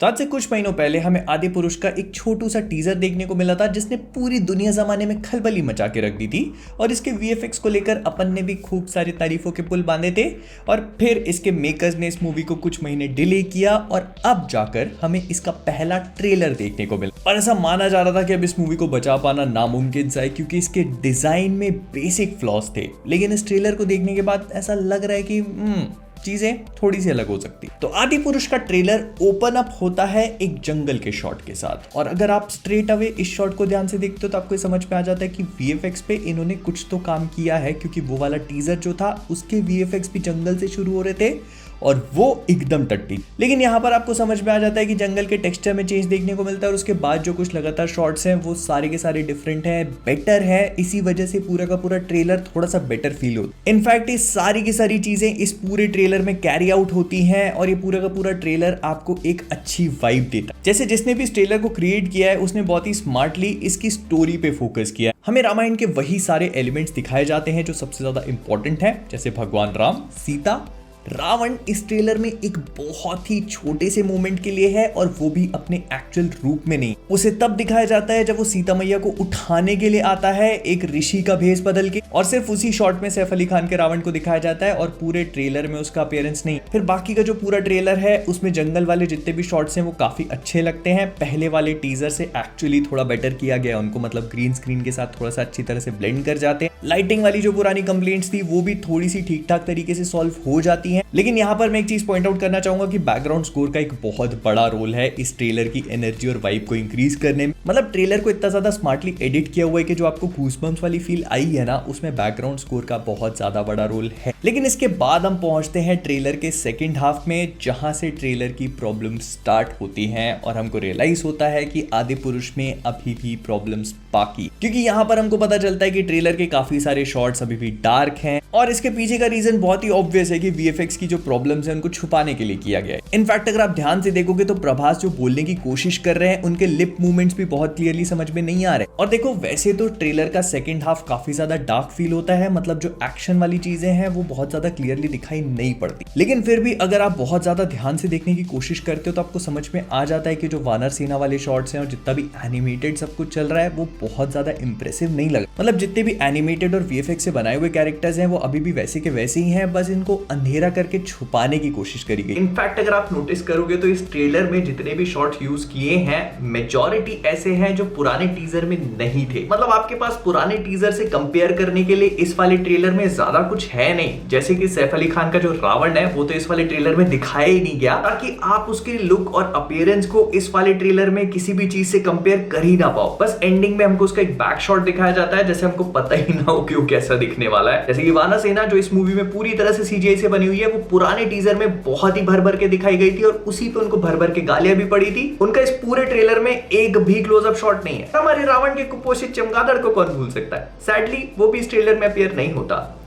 तो आज से कुछ महीनों पहले हमें आदि पुरुष का एक छोटू सा टीजर देखने को मिला था जिसने पूरी दुनिया जमाने में खलबली मचा के रख दी थी। और इसके वीएफएक्स को लेकर अपन ने भी खूब सारी तारीफों के पुल बांधे थे और फिर इसके मेकर्स ने इस मूवी को कुछ महीने डिले किया और अब जाकर हमें इसका पहला ट्रेलर देखने को मिला। और ऐसा माना जा रहा था कि अब इस मूवी को बचा पाना नामुमकिन सा है क्योंकि इसके डिजाइन में बेसिक फ्लॉज थे, लेकिन इस ट्रेलर को देखने के बाद ऐसा लग रहा है कि चीजें थोड़ी सी अलग हो सकती। तो आदि पुरुष का ट्रेलर ओपन अप होता है एक जंगल के शॉट के साथ, और अगर आप स्ट्रेट अवे इस शॉट को ध्यान से देखते हो तो आपको समझ में आ जाता है कि वीएफएक्स पे इन्होंने कुछ तो काम किया है, क्योंकि वो वाला टीजर जो था उसके वीएफएक्स भी जंगल से शुरू हो रहे थे और वो एकदम टट्टी। लेकिन यहाँ पर आपको समझ में आ जाता है कि जंगल के टेक्सचर में चेंज देखने को मिलता है और उसके बाद जो कुछ लगातार शॉट्स हैं वो सारे के सारे डिफरेंट हैं, बेटर है। इसी वजह से पूरा का पूरा ट्रेलर थोड़ा सा बेटर फील होता है। इनफैक्ट ये सारी की सारी चीजें इस पूरे ट्रेलर में कैरी आउट होती हैं और ये पूरा का पूरा ट्रेलर आपको एक अच्छी वाइब देता है। जैसे जिसने भी इस ट्रेलर को क्रिएट किया है उसने बहुत ही स्मार्टली इसकी स्टोरी पे फोकस किया है। हमें रामायण के वही सारे एलिमेंट्स दिखाए जाते हैं जो सबसे ज्यादा इंपॉर्टेंट है, जैसे भगवान राम, सीता, रावण इस ट्रेलर में एक बहुत ही छोटे से मोमेंट के लिए है और वो भी अपने एक्चुअल रूप में नहीं। उसे तब दिखाया जाता है जब वो सीता मैया को उठाने के लिए आता है एक ऋषि का भेष बदल के, और सिर्फ उसी शॉट में सैफ अली खान के रावण को दिखाया जाता है और पूरे ट्रेलर में उसका अपीयरेंस नहीं। फिर बाकी का जो पूरा ट्रेलर है उसमें जंगल वाले जितने भी शॉट्स हैं वो काफी अच्छे लगते हैं। पहले वाले टीजर से एक्चुअली थोड़ा बेटर किया गया उनको, मतलब ग्रीन स्क्रीन के साथ थोड़ा सा अच्छी तरह से ब्लेंड कर जाते हैं। लाइटिंग वाली जो पुरानी कंप्लेंट्स थी वो भी थोड़ी सी ठीक ठाक तरीके से सॉल्व हो जाती हैं। लेकिन यहाँ पर मैं एक चीज पॉइंट आउट करना चाहूंगा कि बैकग्राउंड स्कोर का एक बहुत बड़ा रोल है इस ट्रेलर की एनर्जी और वाइब को इंक्रीज करने में। मतलब ट्रेलर को इतना ज्यादा स्मार्टली एडिट किया हुआ है कि जो आपको गूज़बम्प्स वाली फील आई है ना, उसमें बैकग्राउंड स्कोर का बहुत ज्यादा बड़ा रोल है। लेकिन इसके बाद हम पहुंचते हैं ट्रेलर के सेकेंड हाफ में, जहां से ट्रेलर की प्रॉब्लम स्टार्ट होती हैं और हमको रियलाइज होता है कि आदि पुरुष में अभी भी प्रॉब्लम्स बाकी, क्योंकि यहाँ पर हमको पता चलता है कि ट्रेलर के काफी सारे शॉट्स अभी भी डार्क हैं और इसके पीछे का रीजन बहुत ही ऑब्वियस है कि वीएफएक्स की जो प्रॉब्लम्स हैं उनको छुपाने के लिए किया गया है। इनफैक्ट अगर आप ध्यान से देखोगे तो प्रभास जो बोलने की कोशिश कर रहे हैं उनके लिप मूवमेंट्स भी बहुत क्लियरली समझ में नहीं आ रहे। और देखो वैसे तो ट्रेलर का सेकंड हाफ काफी ज्यादा डार्क फील होता है, मतलब जो एक्शन वाली चीजें हैं वो बहुत ज्यादा क्लियरली दिखाई नहीं पड़ती, लेकिन फिर भी अगर आप बहुत ज्यादा ध्यान से देखने की कोशिश करते हो तो आपको समझ में आ जाता है कि जो वानर सेना वाले शॉट्स हैं और जितना भी एनिमेटेड सब कुछ चल रहा है वो बहुत ज्यादा इंप्रेसिव नहीं लगा। मतलब जितने भी एनिमेटेड और वीएफएक्स से बनाए हुए कैरेक्टर्स हैं वो अभी भी वैसे के वैसे ही हैं, बस इनको अंधेरा करके छुपाने की कोशिश करी गई। इनफैक्ट अगर आप नोटिस करोगे तो इस ट्रेलर में जितने भी शॉट यूज किए हैं मेजॉरिटी ऐसे हैं जो पुराने टीजर में नहीं थे। मतलब आपके पास पुराने टीजर से कंपेयर करने के लिए इस वाले ट्रेलर में ज्यादा कुछ है नहीं, जैसे कि सैफ अली खान का जो रावण है वो तो इस वाले ट्रेलर में दिखाया ही नहीं गया, ताकि आप उसके लुक और अपीयरेंस को इस वाले ट्रेलर में किसी भी चीज से कंपेयर कर ही ना पाओ। बस एंडिंग में हमको उसका एक बैक शॉट दिखाया जाता है जैसे हमको पता ही ना हो कि वो कैसा दिखने वाला है। जैसे कि वानर सेना जो इस मूवी में पूरी तरह से सीजीआई से बनी हुई है वो पुराने टीजर में बहुत ही भर भर के दिखाई गई थी और उसी पे उनको भर भर के गालियां भी पड़ी थी। उनका इस पूरे ट्रेलर में एक भी क्लोजअप शॉट नहीं है। हमारे रावण के कुपोषित चमगादड़ को कौन भूल सकता है, सैडली वो भी इस ट्रेलर में अपीयर नहीं होता।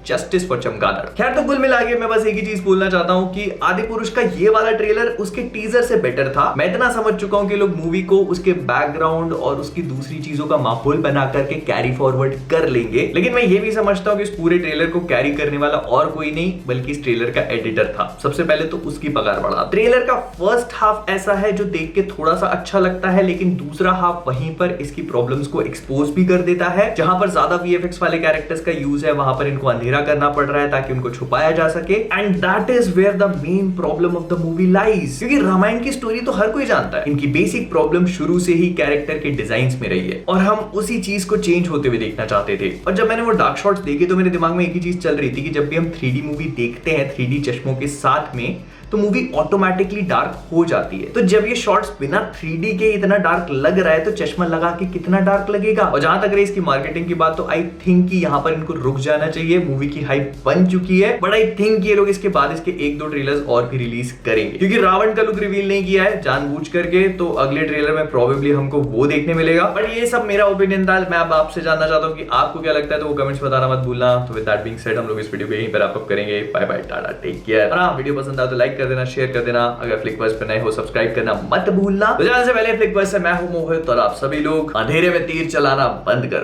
#जस्टिस फॉर चमगादड़। खैर तो कुल मिला के मैं बस एक ही चीज बोलना चाहता हूं कि आदि पुरुष का ये वाला ट्रेलर उसके टीजर से बेटर था। मैं इतना समझ चुका हूं कि लोग मूवी को उसके बैकग्राउंड और उसकी दूसरी चीजों का माहौल बना करके कैरी फॉरवर्ड कर लेंगे, लेकिन मैं ये भी समझता हूं कि इस पूरे ट्रेलर को कैरी करने वाला और कोई नहीं बल्कि इस ट्रेलर का एडिटर था। सबसे पहले तो उसकी पगार बढ़ा। ट्रेलर का फर्स्ट हाफ ऐसा है जो देख के थोड़ा सा अच्छा लगता है, लेकिन दूसरा हाफ वहीं पर इसकी प्रॉब्लम्स को एक्सपोज भी कर देता है। जहां पर ज्यादा वीएफएक्स वाले कैरेक्टर्स का यूज है वहां पर इनको अंधेरा करना पड़ रहा है ताकि उनको छुपाया जा सके, and that is where the main problem of the movie lies. क्योंकि रामायण की स्टोरी तो हर कोई जानता है, इनकी बेसिक प्रॉब्लम शुरू से ही कैरेक्टर के डिजाइन्स में रही है और हम उसी चीज को चेंज होते हुए देखना चाहते थे। और जब मैंने वो डार्क शॉट्स देखे तो मेरे दिमाग में एक ही चीज चल रही थी कि जब भी हम 3D मूवी देखते हैं 3D चश्मों के साथ में तो मूवी ऑटोमेटिकली डार्क हो जाती है। तो जब ये शॉट्स बिना 3D के इतना डार्क लग रहा है तो चश्मा लगा के कितना डार्क लगेगा। और जहां तक रही इसकी मार्केटिंग की बात तो आई थिंक कि यहाँ पर इनको रुक जाना चाहिए। मूवी की हाइप बन चुकी है, बट आई थिंक ये लोग इसके बाद इसके 1-2 ट्रेलर्स और भी रिलीज करेंगे, क्योंकि रावण का लुक रिवील नहीं किया है जानबूझ करके, तो अगले ट्रेलर में प्रोबेबली हमको वो देखने मिलेगा। बट ये सब मेरा ओपिनियन था। मैं अब आपसे जानना चाहता हूँ कि आपको क्या लगता है, तो वो कमेंट्स बताना मत भूलना। तो विद दैट बीइंग सेड हम लोग इस वीडियो को यहीं पर अप करेंगे। Bye bye, tata, take care. और हाँ, वीडियो पसंद आए तो लाइक कर देना, शेयर कर देना। अगर फ्लिकवर्स पे नए हो सब्सक्राइब करना मत भूलना। तो जाने से पहले फ्लिकवर्स से मैं हूं मोहित और आप सभी लोग अंधेरे में तीर चलाना बंद करो।